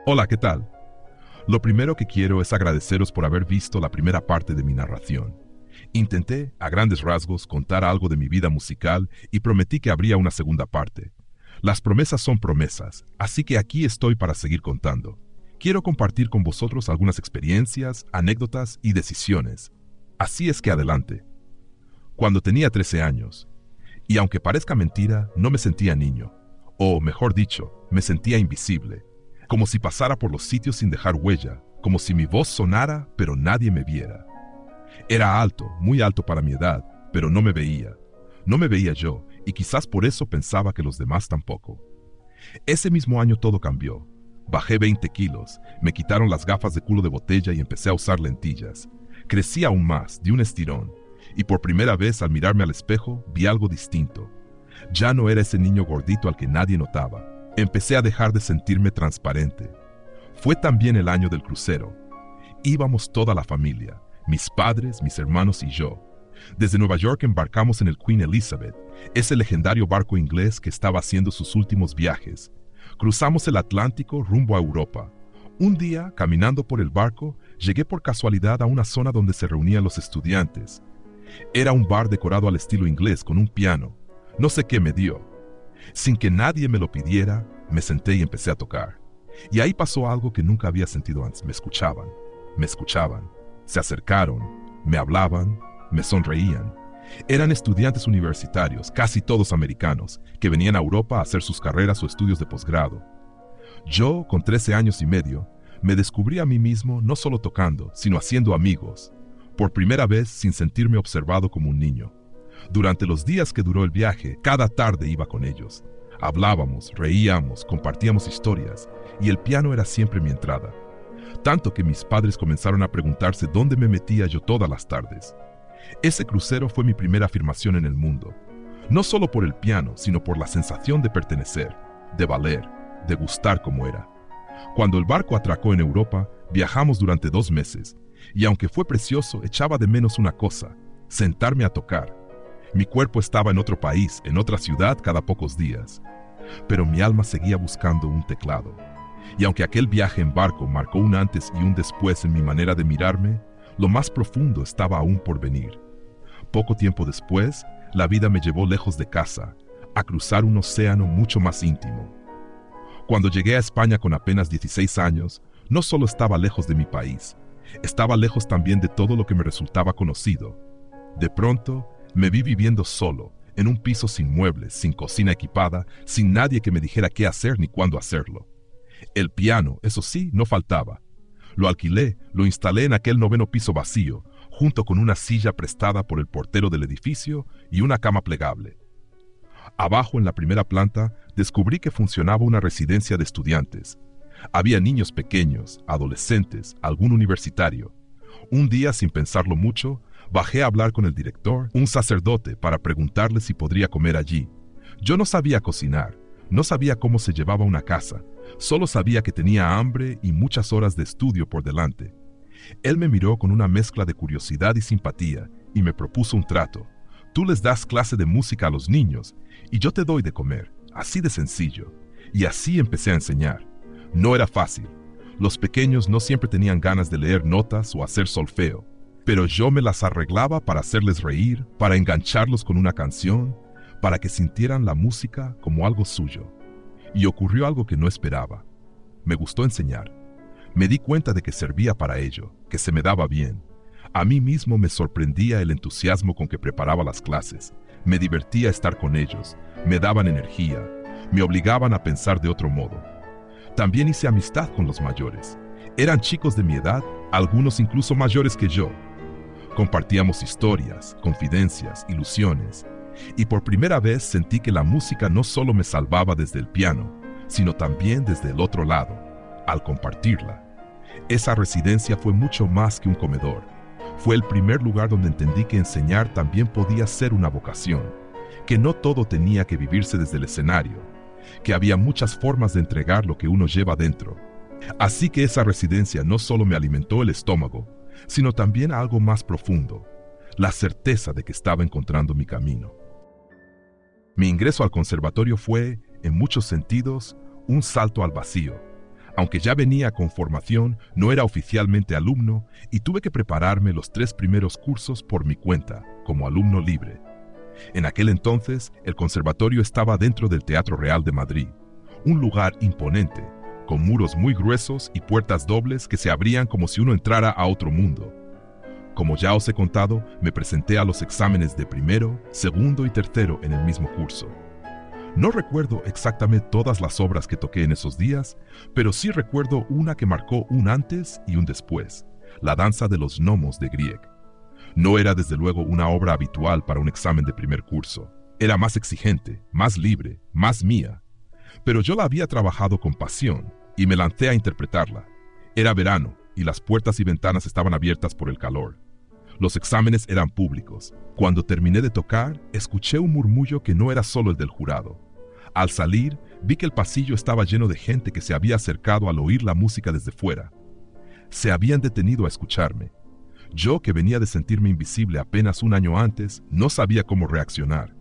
Hola, ¿qué tal? Lo primero que quiero es agradeceros por haber visto la primera parte de mi narración. Intenté, a grandes rasgos, contar algo de mi vida musical y prometí que habría una segunda parte. Las promesas son promesas, así que aquí estoy para seguir contando. Quiero compartir con vosotros algunas experiencias, anécdotas y decisiones. Así es que adelante. Cuando tenía 13 años, y aunque parezca mentira, no me sentía niño, o mejor dicho, me sentía invisible. Como si pasara por los sitios sin dejar huella, como si mi voz sonara pero nadie me viera. Era alto, muy alto para mi edad, pero no me veía. No me veía yo, y quizás por eso pensaba que los demás tampoco. Ese mismo año todo cambió. Bajé 20 kilos, me quitaron las gafas de culo de botella y empecé a usar lentillas. Crecí aún más, de un estirón, y por primera vez al mirarme al espejo vi algo distinto. Ya no era ese niño gordito al que nadie notaba. Empecé a dejar de sentirme transparente. Fue también el año del crucero. Íbamos toda la familia, mis padres, mis hermanos y yo. Desde Nueva York embarcamos en el Queen Elizabeth, ese legendario barco inglés que estaba haciendo sus últimos viajes. Cruzamos el Atlántico rumbo a Europa. Un día, caminando por el barco, llegué por casualidad a una zona donde se reunían los estudiantes. Era un bar decorado al estilo inglés con un piano. No sé qué me dio. Sin que nadie me lo pidiera, me senté y empecé a tocar. Y ahí pasó algo que nunca había sentido antes. Me escuchaban, se acercaron, me hablaban, me sonreían. Eran estudiantes universitarios, casi todos americanos, que venían a Europa a hacer sus carreras o estudios de posgrado. Yo, con 13 años y medio, me descubrí a mí mismo no solo tocando, sino haciendo amigos, por primera vez sin sentirme observado como un niño. Durante los días que duró el viaje, cada tarde iba con ellos. Hablábamos, reíamos, compartíamos historias, y el piano era siempre mi entrada. Tanto que mis padres comenzaron a preguntarse dónde me metía yo todas las tardes. Ese crucero fue mi primera afirmación en el mundo. No solo por el piano, sino por la sensación de pertenecer, de valer, de gustar como era. Cuando el barco atracó en Europa, viajamos durante 2 meses, y aunque fue precioso, echaba de menos una cosa: sentarme a tocar. Mi cuerpo estaba en otro país, en otra ciudad cada pocos días. Pero mi alma seguía buscando un teclado. Y aunque aquel viaje en barco marcó un antes y un después en mi manera de mirarme, lo más profundo estaba aún por venir. Poco tiempo después, la vida me llevó lejos de casa, a cruzar un océano mucho más íntimo. Cuando llegué a España con apenas 16 años, no solo estaba lejos de mi país, estaba lejos también de todo lo que me resultaba conocido. De pronto, me vi viviendo solo, en un piso sin muebles, sin cocina equipada, sin nadie que me dijera qué hacer ni cuándo hacerlo. El piano, eso sí, no faltaba. Lo alquilé, lo instalé en aquel 9º piso vacío, junto con una silla prestada por el portero del edificio y una cama plegable. Abajo, en la primera planta, descubrí que funcionaba una residencia de estudiantes. Había niños pequeños, adolescentes, algún universitario. Un día, sin pensarlo mucho, bajé a hablar con el director, un sacerdote, para preguntarle si podría comer allí. Yo no sabía cocinar, no sabía cómo se llevaba una casa, solo sabía que tenía hambre y muchas horas de estudio por delante. Él me miró con una mezcla de curiosidad y simpatía y me propuso un trato. Tú les das clase de música a los niños y yo te doy de comer, así de sencillo. Y así empecé a enseñar. No era fácil. Los pequeños no siempre tenían ganas de leer notas o hacer solfeo, pero yo me las arreglaba para hacerles reír, para engancharlos con una canción, para que sintieran la música como algo suyo. Y ocurrió algo que no esperaba. Me gustó enseñar. Me di cuenta de que servía para ello, que se me daba bien. A mí mismo me sorprendía el entusiasmo con que preparaba las clases. Me divertía estar con ellos, me daban energía, me obligaban a pensar de otro modo. También hice amistad con los mayores. Eran chicos de mi edad, algunos incluso mayores que yo. Compartíamos historias, confidencias, ilusiones, y por primera vez sentí que la música no solo me salvaba desde el piano, sino también desde el otro lado, al compartirla. Esa residencia fue mucho más que un comedor. Fue el primer lugar donde entendí que enseñar también podía ser una vocación, que no todo tenía que vivirse desde el escenario, que había muchas formas de entregar lo que uno lleva dentro. Así que esa residencia no solo me alimentó el estómago, sino también algo más profundo, la certeza de que estaba encontrando mi camino. Mi ingreso al conservatorio fue, en muchos sentidos, un salto al vacío. Aunque ya venía con formación, no era oficialmente alumno y tuve que prepararme los 3 primeros cursos por mi cuenta, como alumno libre. En aquel entonces, el conservatorio estaba dentro del Teatro Real de Madrid, un lugar imponente, con muros muy gruesos y puertas dobles que se abrían como si uno entrara a otro mundo. Como ya os he contado, me presenté a los exámenes de primero, segundo y tercero en el mismo curso. No recuerdo exactamente todas las obras que toqué en esos días, pero sí recuerdo una que marcó un antes y un después, la danza de los gnomos de Grieg. No era desde luego una obra habitual para un examen de primer curso. Era más exigente, más libre, más mía. Pero yo la había trabajado con pasión y me lancé a interpretarla. Era verano y las puertas y ventanas estaban abiertas por el calor. Los exámenes eran públicos. Cuando terminé de tocar, escuché un murmullo que no era solo el del jurado. Al salir, vi que el pasillo estaba lleno de gente que se había acercado al oír la música desde fuera. Se habían detenido a escucharme. Yo, que venía de sentirme invisible apenas un año antes, no sabía cómo reaccionar.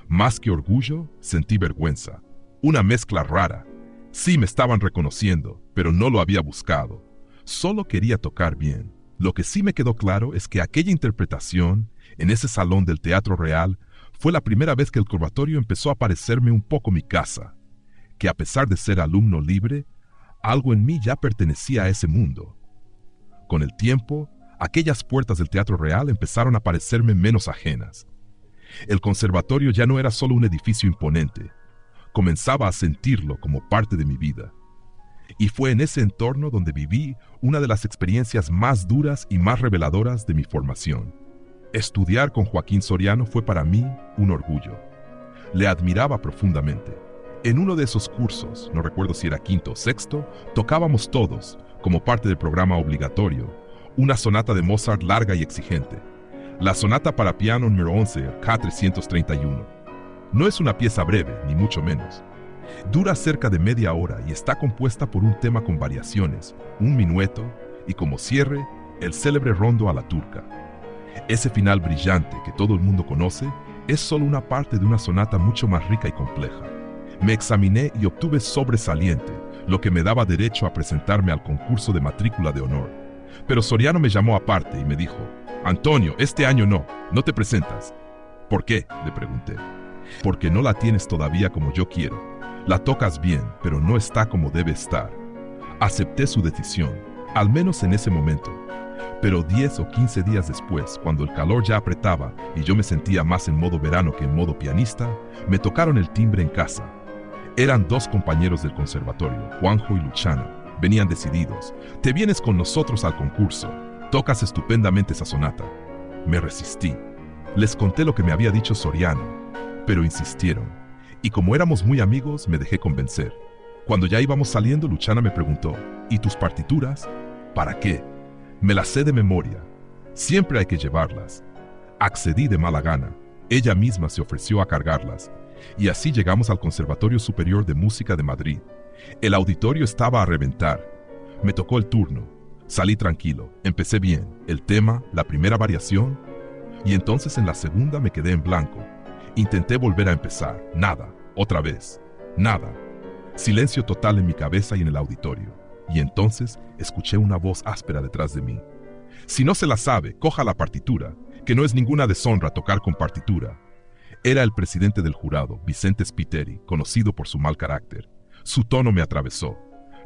Más que orgullo, sentí vergüenza. Una mezcla rara. Sí me estaban reconociendo, pero no lo había buscado. Solo quería tocar bien. Lo que sí me quedó claro es que aquella interpretación, en ese salón del Teatro Real, fue la primera vez que el conservatorio empezó a parecerme un poco mi casa. Que a pesar de ser alumno libre, algo en mí ya pertenecía a ese mundo. Con el tiempo, aquellas puertas del Teatro Real empezaron a parecerme menos ajenas. El conservatorio ya no era solo un edificio imponente. Comenzaba a sentirlo como parte de mi vida. Y fue en ese entorno donde viví una de las experiencias más duras y más reveladoras de mi formación. Estudiar con Joaquín Soriano fue para mí un orgullo. Le admiraba profundamente. En uno de esos cursos, no recuerdo si era quinto o sexto, tocábamos todos, como parte del programa obligatorio, una sonata de Mozart larga y exigente. La sonata para piano número 11, K331. No es una pieza breve, ni mucho menos. Dura cerca de media hora y está compuesta por un tema con variaciones, un minueto y como cierre, el célebre rondo a la turca. Ese final brillante que todo el mundo conoce es solo una parte de una sonata mucho más rica y compleja. Me examiné y obtuve sobresaliente, lo que me daba derecho a presentarme al concurso de matrícula de honor. Pero Soriano me llamó aparte y me dijo: «Antonio, este año no te presentas». «¿Por qué?», le pregunté. «Porque no la tienes todavía como yo quiero. La tocas bien, pero no está como debe estar». Acepté su decisión, al menos en ese momento. Pero 10 o 15 días después, cuando el calor ya apretaba y yo me sentía más en modo verano que en modo pianista, me tocaron el timbre en casa. Eran 2 compañeros del conservatorio, Juanjo y Luciana. Venían decididos: «Te vienes con nosotros al concurso. Tocas estupendamente esa sonata». Me resistí. Les conté lo que me había dicho Soriano, pero insistieron. Y como éramos muy amigos, me dejé convencer. Cuando ya íbamos saliendo, Luciana me preguntó: «¿Y tus partituras?». «¿Para qué? Me las sé de memoria. Siempre hay que llevarlas». Accedí de mala gana. Ella misma se ofreció a cargarlas. Y así llegamos al Conservatorio Superior de Música de Madrid. El auditorio estaba a reventar. Me tocó el turno. Salí tranquilo. Empecé bien. El tema, la primera variación. Y entonces en la segunda me quedé en blanco. Intenté volver a empezar. Nada. Otra vez. Nada. Silencio total en mi cabeza y en el auditorio. Y entonces escuché una voz áspera detrás de mí: «Si no se la sabe, coja la partitura, que no es ninguna deshonra tocar con partitura». Era el presidente del jurado, Vicente Spiteri, conocido por su mal carácter. Su tono me atravesó.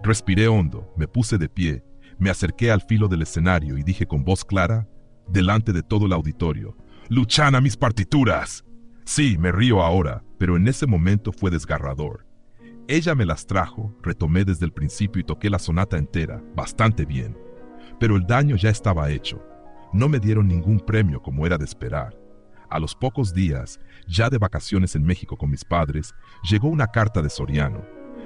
Respiré hondo, me puse de pie, me acerqué al filo del escenario y dije con voz clara, delante de todo el auditorio: «Luciana, mis partituras». Sí, me río ahora, pero en ese momento fue desgarrador. Ella me las trajo, retomé desde el principio y toqué la sonata entera, bastante bien. Pero el daño ya estaba hecho. No me dieron ningún premio como era de esperar. A los pocos días, ya de vacaciones en México con mis padres, llegó una carta de Soriano.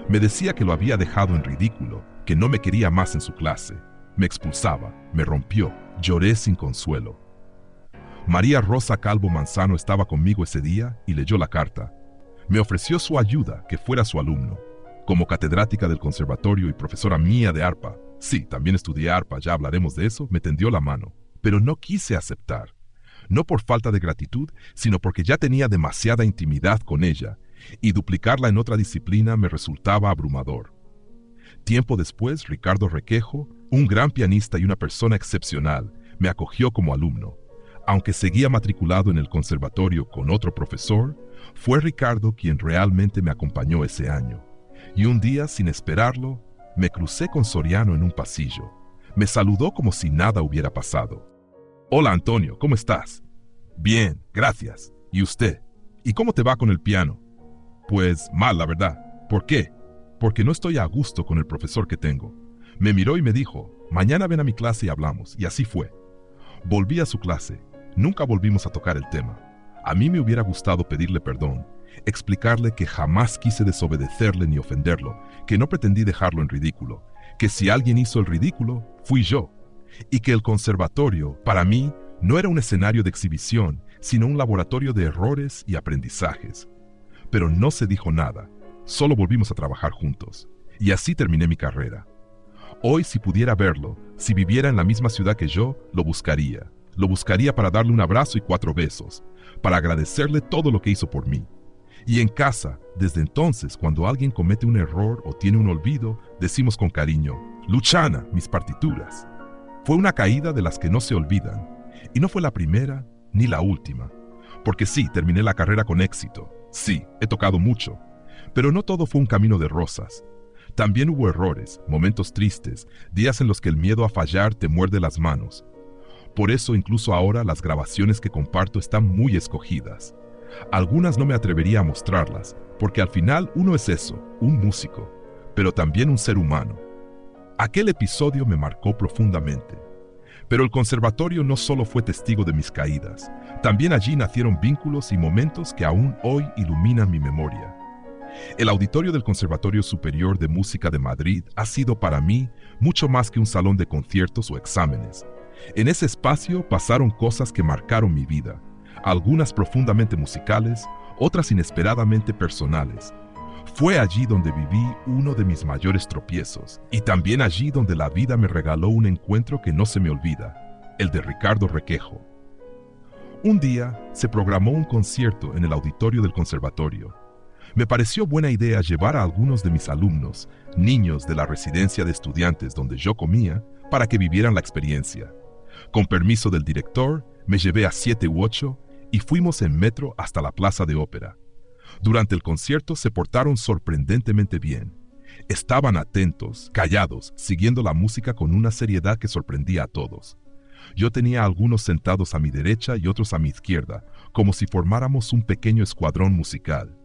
Me decía que lo había dejado en ridículo, que no me quería más en su clase. Me expulsaba, me rompió, lloré sin consuelo. María Rosa Calvo Manzano estaba conmigo ese día y leyó la carta. Me ofreció su ayuda, que fuera su alumno. Como catedrática del conservatorio y profesora mía de arpa, sí, también estudié arpa, ya hablaremos de eso, me tendió la mano. Pero no quise aceptar. No por falta de gratitud, sino porque ya tenía demasiada intimidad con ella, y duplicarla en otra disciplina me resultaba abrumador. Tiempo después, Ricardo Requejo, un gran pianista y una persona excepcional, me acogió como alumno. Aunque seguía matriculado en el conservatorio con otro profesor, fue Ricardo quien realmente me acompañó ese año. Y un día, sin esperarlo, me crucé con Soriano en un pasillo. Me saludó como si nada hubiera pasado. «Hola, Antonio, ¿cómo estás?» «Bien, gracias. ¿Y usted? ¿Y cómo te va con el piano?» «Pues mal, la verdad». «¿Por qué?» «Porque no estoy a gusto con el profesor que tengo». Me miró y me dijo, «Mañana ven a mi clase y hablamos». Y así fue. Volví a su clase. Nunca volvimos a tocar el tema. A mí me hubiera gustado pedirle perdón, explicarle que jamás quise desobedecerle ni ofenderlo, que no pretendí dejarlo en ridículo, que si alguien hizo el ridículo, fui yo, y que el conservatorio, para mí, no era un escenario de exhibición, sino un laboratorio de errores y aprendizajes. Pero no se dijo nada, solo volvimos a trabajar juntos, y así terminé mi carrera. Hoy, si pudiera verlo, si viviera en la misma ciudad que yo, lo buscaría. Lo buscaría para darle un abrazo y 4 besos, para agradecerle todo lo que hizo por mí. Y en casa, desde entonces, cuando alguien comete un error o tiene un olvido, decimos con cariño, «Luchana, mis partituras». Fue una caída de las que no se olvidan, y no fue la primera ni la última. Porque sí, terminé la carrera con éxito. Sí, he tocado mucho. Pero no todo fue un camino de rosas. También hubo errores, momentos tristes, días en los que el miedo a fallar te muerde las manos. Por eso incluso ahora las grabaciones que comparto están muy escogidas. Algunas no me atrevería a mostrarlas, porque al final uno es eso, un músico, pero también un ser humano. Aquel episodio me marcó profundamente. Pero el conservatorio no solo fue testigo de mis caídas, también allí nacieron vínculos y momentos que aún hoy iluminan mi memoria. El auditorio del Conservatorio Superior de Música de Madrid ha sido para mí mucho más que un salón de conciertos o exámenes. En ese espacio pasaron cosas que marcaron mi vida, algunas profundamente musicales, otras inesperadamente personales. Fue allí donde viví uno de mis mayores tropiezos, y también allí donde la vida me regaló un encuentro que no se me olvida, el de Ricardo Requejo. Un día se programó un concierto en el auditorio del conservatorio. Me pareció buena idea llevar a algunos de mis alumnos, niños de la residencia de estudiantes donde yo comía, para que vivieran la experiencia. Con permiso del director, me llevé a 7 u 8 y fuimos en metro hasta la Plaza de Ópera. Durante el concierto se portaron sorprendentemente bien. Estaban atentos, callados, siguiendo la música con una seriedad que sorprendía a todos. Yo tenía a algunos sentados a mi derecha y otros a mi izquierda, como si formáramos un pequeño escuadrón musical.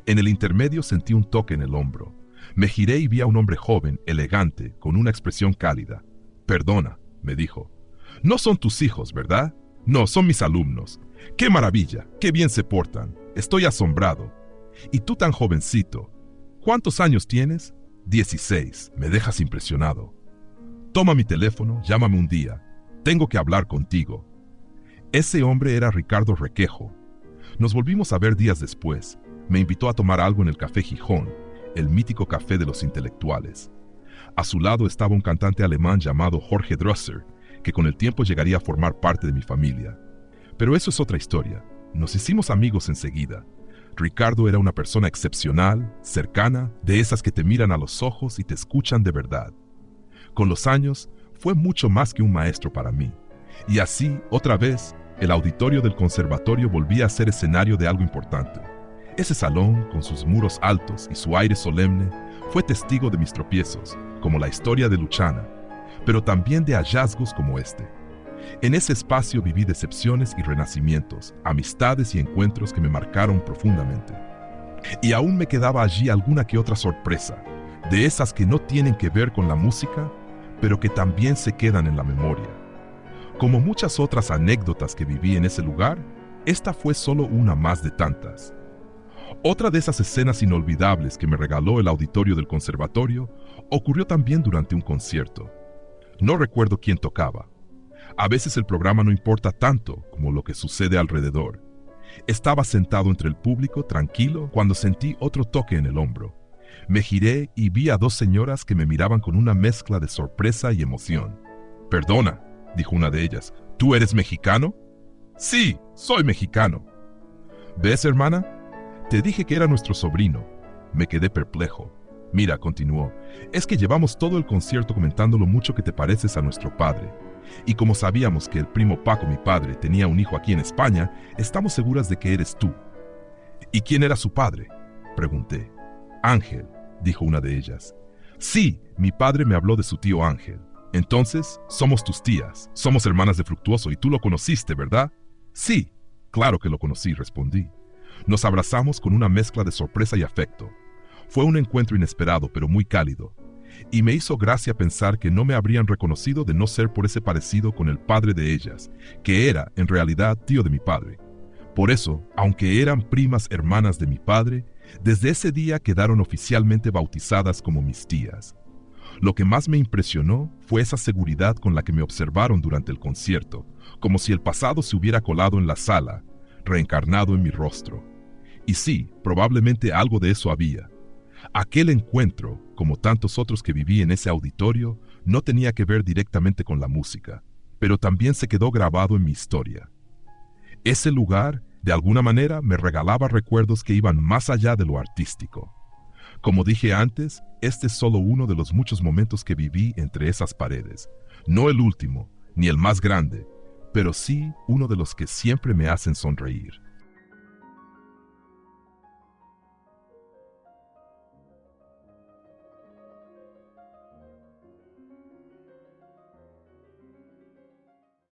En el intermedio sentí un toque en el hombro. Me giré y vi a un hombre joven, elegante, con una expresión cálida. «Perdona», me dijo. «No son tus hijos, ¿verdad?» «No, son mis alumnos. ¡Qué maravilla! ¡Qué bien se portan! Estoy asombrado. Y tú tan jovencito. ¿Cuántos años tienes?» 16. Me dejas impresionado. «Toma mi teléfono, llámame un día. Tengo que hablar contigo». Ese hombre era Ricardo Requejo. Nos volvimos a ver días después. Me invitó a tomar algo en el Café Gijón, el mítico café de los intelectuales. A su lado estaba un cantante alemán llamado Jorge Drosser, que con el tiempo llegaría a formar parte de mi familia. Pero eso es otra historia. Nos hicimos amigos enseguida. Ricardo era una persona excepcional, cercana, de esas que te miran a los ojos y te escuchan de verdad. Con los años, fue mucho más que un maestro para mí. Y así, otra vez, el auditorio del conservatorio volvía a ser escenario de algo importante. Ese salón, con sus muros altos y su aire solemne, fue testigo de mis tropiezos, como la historia de Luchana, pero también de hallazgos como este. En ese espacio viví decepciones y renacimientos, amistades y encuentros que me marcaron profundamente. Y aún me quedaba allí alguna que otra sorpresa, de esas que no tienen que ver con la música, pero que también se quedan en la memoria. Como muchas otras anécdotas que viví en ese lugar, esta fue solo una más de tantas. Otra de esas escenas inolvidables que me regaló el auditorio del conservatorio ocurrió también durante un concierto. No recuerdo quién tocaba. A veces el programa no importa tanto como lo que sucede alrededor. Estaba sentado entre el público, tranquilo, cuando sentí otro toque en el hombro. Me giré y vi a 2 señoras que me miraban con una mezcla de sorpresa y emoción. «Perdona», dijo una de ellas, «¿tú eres mexicano?» «Sí, soy mexicano». «¿Ves, hermana? Te dije que era nuestro sobrino». Me quedé perplejo. Mira, continuó, es que llevamos todo el concierto comentando lo mucho que te pareces a nuestro padre. Y como sabíamos que el primo Paco, mi padre, tenía un hijo aquí en España, estamos seguras de que eres tú. ¿Y quién era su padre?, pregunté. Ángel, dijo una de ellas. Sí, mi padre me habló de su tío Ángel. Entonces, somos tus tías, somos hermanas de Fructuoso y tú lo conociste, ¿verdad? Sí, claro que lo conocí, respondí. Nos abrazamos con una mezcla de sorpresa y afecto. Fue un encuentro inesperado, pero muy cálido. Y me hizo gracia pensar que no me habrían reconocido de no ser por ese parecido con el padre de ellas, que era, en realidad, tío de mi padre. Por eso, aunque eran primas hermanas de mi padre, desde ese día quedaron oficialmente bautizadas como mis tías. Lo que más me impresionó fue esa seguridad con la que me observaron durante el concierto, como si el pasado se hubiera colado en la sala, reencarnado en mi rostro. Y sí, probablemente algo de eso había. Aquel encuentro, como tantos otros que viví en ese auditorio, no tenía que ver directamente con la música, pero también se quedó grabado en mi historia. Ese lugar, de alguna manera, me regalaba recuerdos que iban más allá de lo artístico. Como dije antes, este es solo uno de los muchos momentos que viví entre esas paredes. No el último, ni el más grande, pero sí uno de los que siempre me hacen sonreír.